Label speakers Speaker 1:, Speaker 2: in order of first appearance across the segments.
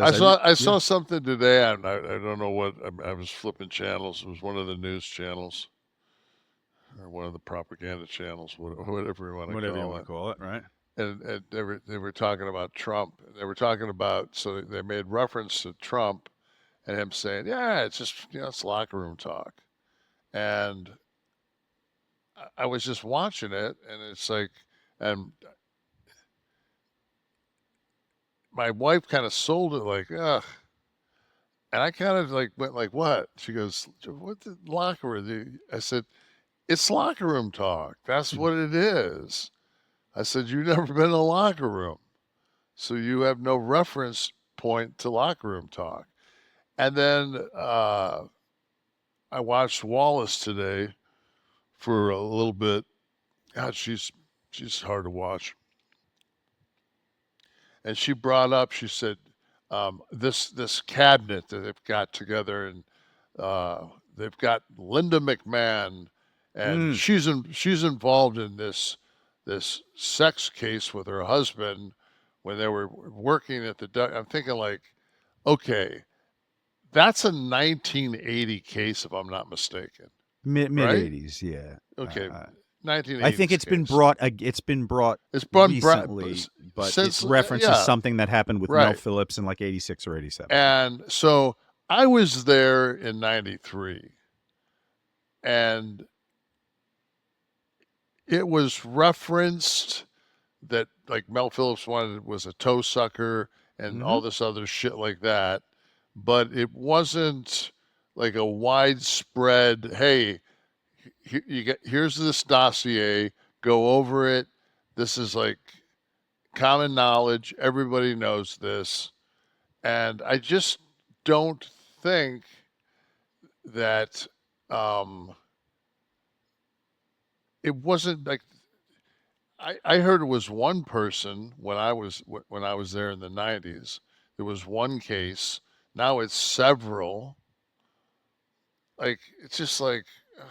Speaker 1: I
Speaker 2: Yeah.
Speaker 1: saw something today. I don't know what. I was flipping channels. It was one of the news channels or one of the propaganda channels, whatever you want to
Speaker 2: Whatever you
Speaker 1: call
Speaker 2: want to
Speaker 1: it.
Speaker 2: call it, right?
Speaker 1: And they were talking about Trump. They were talking about, so they made reference to Trump and him saying, "Yeah, it's just it's locker room talk." And I was just watching it, and it's like, and my wife kind of sold it like, ugh. And I kind of like went like, "What?" She goes, "What the locker room?" I said, "It's locker room talk. That's what it is." I said, "You've never been in a locker room, so you have no reference point to locker room talk." And then I watched Wallace today for a little bit. God, she's hard to watch. And she brought up, she said, this cabinet that they've got together, and they've got Linda McMahon, and
Speaker 2: Mm.
Speaker 1: she's involved in this sex case with her husband when they were working at the. I'm thinking like, okay, that's a 1980 case, if I'm not mistaken,
Speaker 2: Mid
Speaker 1: right?
Speaker 2: '80s, yeah.
Speaker 1: Okay,
Speaker 2: I think
Speaker 1: 1980s
Speaker 2: it's been
Speaker 1: case.
Speaker 2: brought. It's been brought
Speaker 1: It's
Speaker 2: recently, but it
Speaker 1: since,
Speaker 2: references
Speaker 1: yeah,
Speaker 2: something that happened with Mel
Speaker 1: right.
Speaker 2: Phillips in like '86 or '87.
Speaker 1: And so I was there in 93, and it was referenced that like Mel Phillips wanted was a toe sucker and
Speaker 2: Mm-hmm.
Speaker 1: all this other shit like that, but it wasn't like a widespread, hey, here's this dossier, go over it. This is like common knowledge. Everybody knows this. And I just don't think that um, it wasn't like I heard it was one person when I was there in the 90s. There was one case. Now it's several. Like it's just like, ugh.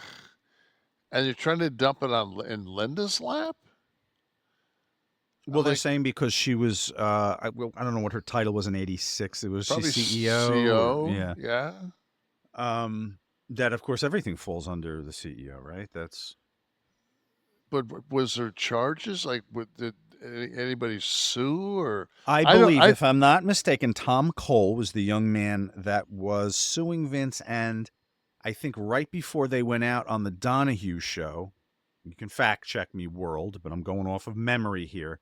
Speaker 1: And you're trying to dump it on in Linda's lap.
Speaker 2: Well,
Speaker 1: I'm
Speaker 2: they're
Speaker 1: like,
Speaker 2: saying because she was, I don't know what her title was in '86. It was she
Speaker 1: probably
Speaker 2: CEO or
Speaker 1: CO.
Speaker 2: yeah.
Speaker 1: Yeah,
Speaker 2: That of course everything falls under the CEO, right? That's
Speaker 1: but was there charges? Like, did anybody sue or
Speaker 2: I
Speaker 1: I don't.
Speaker 2: believe,
Speaker 1: I
Speaker 2: if I'm not mistaken, Tom Cole was the young man that was suing Vince, and I think right before they went out on the Donahue show, you can fact check me, world, but I'm going off of memory here,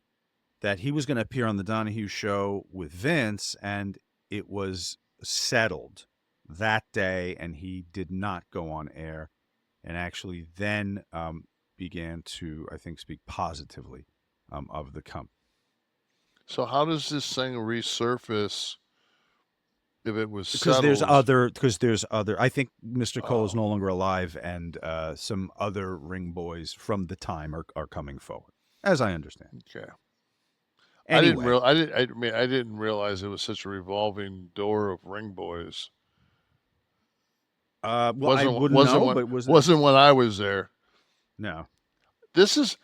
Speaker 2: that he was going to appear on the Donahue show with Vince, and it was settled that day, and he did not go on air, and actually then began to, I think, speak positively of the company.
Speaker 1: So how does this thing resurface if it was
Speaker 2: Because there's
Speaker 1: settled?
Speaker 2: other, I think Mr. Cole is
Speaker 1: Oh,
Speaker 2: no longer alive, and some other ring boys from the time are coming forward, as I understand.
Speaker 1: okay.
Speaker 2: Anyway,
Speaker 1: I mean, I didn't realize it was such a revolving door of ring boys.
Speaker 2: well, I wouldn't know, but was
Speaker 1: Wasn't when I was there.
Speaker 2: no.
Speaker 1: This is